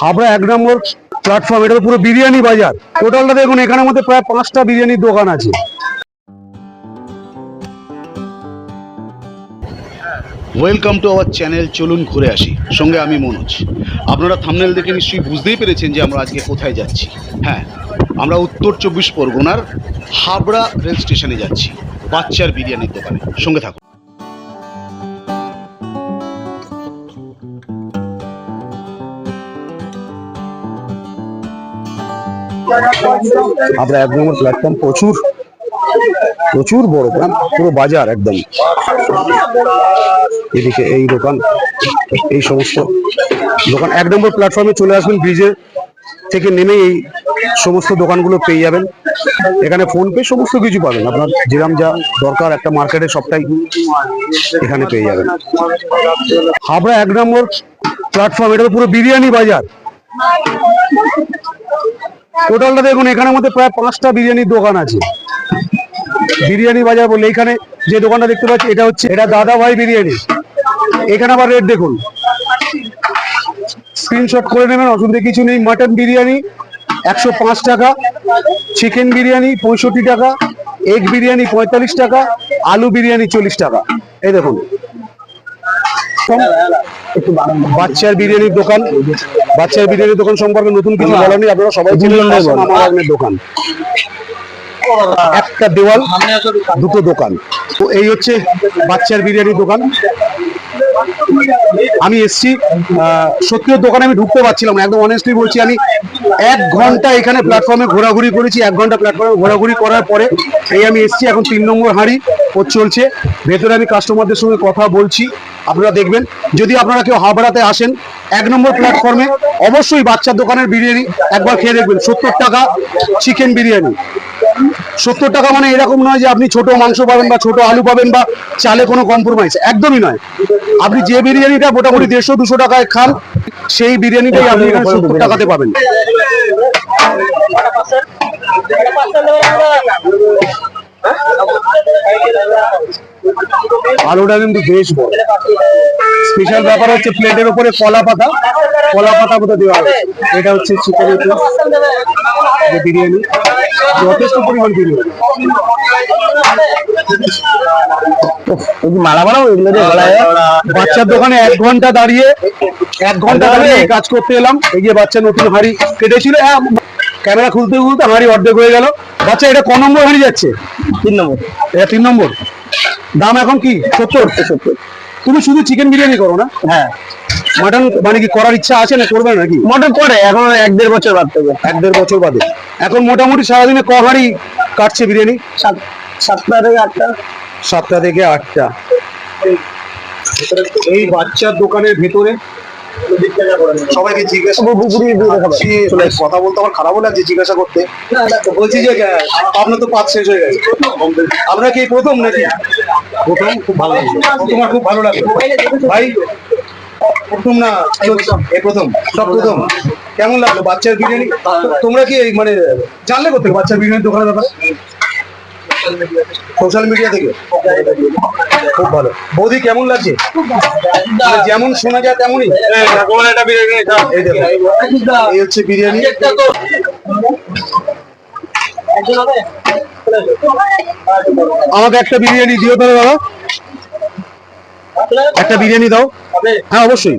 হাবড়া 1 নম্বর platform, এটা পুরো বিরিয়ানি বাজার। টোটালটা দেখুন, এখানের মধ্যে প্রায় 5টা বিরিয়ানির দোকান আছে। ওয়েলকাম টু আওয়ার চ্যানেল, চলুন ঘুরে আসি। সঙ্গে আমি মনোজ। আপনারা থাম্বনেল দেখে নিশ্চয়ই বুঝতেই পেরেছেন যে আমরা আজকে কোথায় যাচ্ছি। হ্যাঁ, আমরা উত্তর 24 পরগনার হাবড়া রেল স্টেশনে যাচ্ছি, বাচ্চার বিরিয়ানির দোকানে। সঙ্গে থাকুন। হাবড়া 1 নম্বর প্ল্যাটফর্ম, প্রচুর বড়, পুরো বাজার একদম। এদিকে এই দোকান, এই সমস্ত দোকান 1 নম্বর প্ল্যাটফর্মে চলে আসবেন, ব্রিজের থেকে নেমে এই সমস্ত দোকানগুলো পেয়ে যাবেন। এখানে ফোন পে সমস্ত কিছু পাবেন, আপনার যেরকম যা দরকার একটা মার্কেটে সবটাই এখানে পেয়ে যাবেন। হাবড়া 1 নম্বর প্ল্যাটফর্ম, এটা পুরো বিরিয়ানি বাজার। টোটালটা দেখুন, এখানের মধ্যে প্রায় 5টা বিরিয়ানির দোকান আছে। বিরিয়ানি বাজার বললে এখানে যে দোকানটা দেখতে পাচ্ছি, এটা দাদা ভাই বিরিয়ানি। এখানে আবার রেট দেখুন, স্ক্রিনশট করে নেবেন, অসুবিধা কিছু নেই। মাটন বিরিয়ানি 105 টাকা, চিকেন বিরিয়ানি 65 টাকা, এগ বিরিয়ানি 45 টাকা, আলু বিরিয়ানি 40 টাকা। এই দেখুন, বাচ্চার বিরিয়ানির দোকান সম্পর্কে নতুন কিছু বলার নেই, আপনারা সবাই চিনেন। দোকান একটা দেওয়াল, দুটো দোকান। তো এই হচ্ছে বাচ্চার বিরিয়ানির দোকান। আমি এসছি, সত্যি দোকানে আমি ঢুকতে পারছিলাম না, একদম অনেস্টলি বলছি। আমি 1 ঘন্টা এখানে প্ল্যাটফর্মে ঘোরাঘুরি করেছি। 1 ঘন্টা প্ল্যাটফর্মে ঘোরাঘুরি করার পরে এই আমি এসছি। এখন 3 নম্বর হাঁড়ি ও চলছে। ভেতরে আমি কাস্টমারদের সঙ্গে কথা বলছি, আপনারা দেখবেন। যদি আপনারা কেউ হাবড়াতে আসেন 1 নম্বর প্ল্যাটফর্মে, অবশ্যই বাচ্চার দোকানের বিরিয়ানি একবার খেয়ে দেখবেন। 70 টাকা চিকেন বিরিয়ানি। 70 টাকা মানে এরকম নয় যে আপনি ছোট মাংস পাবেন বা ছোট আলু পাবেন বা চালে কোনো কম্প্রোমাইজ, একদমই নয়। আপনি যে বিরিয়ানিটা মোটামুটি 150-200 টাকায় খান, সেই বিরিয়ানিটাই আপনি এখানে 70 টাকাতে পাবেন। আলুটা কিন্তু বেশ বড়। স্পেশাল ব্যাপার হচ্ছে প্লেটের উপরে কলা পাতা মতো দেওয়া হবে। এটা হচ্ছে চিকেন বিরিয়ানি, যথেষ্ট পরিমাণ বিরিয়ানি। বাচ্চার দোকানে 1 ঘন্টা দাঁড়িয়ে কাজ করতে এলাম। এই যে বাচ্চা নতুন হাঁড়ি কেটেছিল, ক্যামেরা খুলতে হাঁড়ি অর্ধেক হয়ে গেল। বাচ্চা এটা ক নম্বর হাঁড়ি যাচ্ছে? 3 নম্বর। এটা 3 নম্বর। দাম এখন কি 70? তুমি শুধু চিকেন বিরিয়ানি করো না? হ্যাঁ। মাটন মানে কি করার ইচ্ছা আছে না, করবে নাকি? মাটন করে, এখন 1-1.5 বছর বাদ থেকে। 1-1.5 বছর বাদে। এখন মোটামুটি সারাদিনে ক হাঁড়ি কাটছে বিরিয়ানি? 7টা থেকে 8টা। 7টা থেকে 8টা। এই বাচ্চার দোকানের ভেতরে সবাইকে জিজ্ঞাসা কথা বলতে আমার খারাপও লাগছে জিজ্ঞাসা করতে। বলছি যে আপনার তো পাত শেষ হয়ে গেছে, আপনার কি প্রথম নাকি? প্রথম। খুব ভালো লাগছে। তোমার খুব ভালো লাগে ভাই? প্রথম না প্রথম? সব প্রথম। কেমন লাগলো বাচ্চার বিরিয়ানি? তোমরা কি মানে জানলে কোথায় বাচ্চার বিরিয়ানির দোকানের ব্যাপার? সোশ্যাল মিডিয়া থেকে। খুব ভালো। বৌদি কেমন লাগছে? যেমন শোনা যায় তেমনই। এই হচ্ছে বিরিয়ানি। আমাকে একটা বিরিয়ানি দিও তাহলে দাদা, একটা বিরিয়ানি দাও। হ্যাঁ অবশ্যই,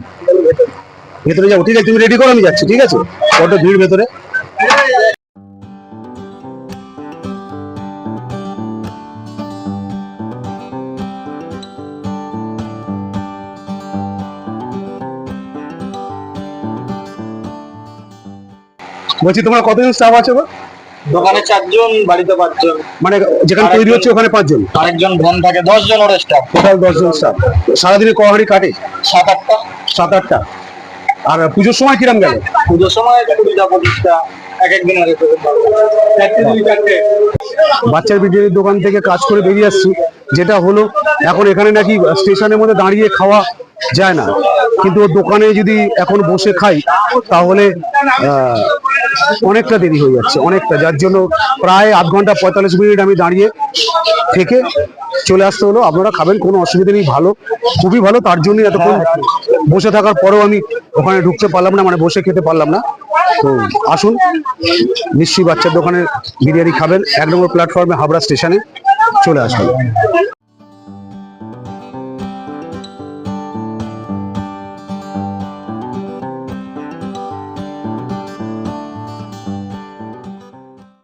ভেতরে যাবো। ঠিক আছে, তুমি রেডি করো, আমি যাচ্ছি। ঠিক আছে, কত ভিড় ভেতরে। বলছি তোমরা কতজন স্টাফ আছো? দোকানে 4 জন, বাড়িতে 5 জন। মানে যেখানে তৈরি হচ্ছে ওখানে 5 জন, আরেকজন ভ্যান থাকে, 10 জন ওর স্টাফ। টোটাল 10 জন স্টাফ। সারাদিনে ক হাঁড়ি কাটে? 7-8টা। 7-8টা। আর পুজোর সময় কিরম গেল? পুজোর সময় 20-25টা, এক-একদিন আগে 4-2-4টে। বাচ্চার বিরিয়ানির দোকান থেকে কাজ করে বেরিয়ে আসছি। যেটা হলো, এখন এখানে নাকি স্টেশনের মধ্যে দাঁড়িয়ে খাওয়া যায় না, কিন্তু ওর দোকানে যদি এখন বসে খাই তাহলে অনেকটা দেরি হয়ে যাচ্ছে, অনেকটা। যার জন্য প্রায় 8 ঘন্টা 45 মিনিট আমি দাঁড়িয়ে থেকে চলে আসতে হলো। আপনারা খাবেন, কোনো অসুবিধা নেই, ভালো, খুবই ভালো। তার জন্যই এতক্ষণ বসে থাকার পরেও আমি ওখানে ঢুকতে পারলাম না, মানে বসে খেতে পারলাম না। তো আসুন, নিশ্চয়ই বাচ্চার দোকানে বিরিয়ানি খাবেন। 1 নম্বর প্ল্যাটফর্মে হাবড়া স্টেশনে চলে আসুন।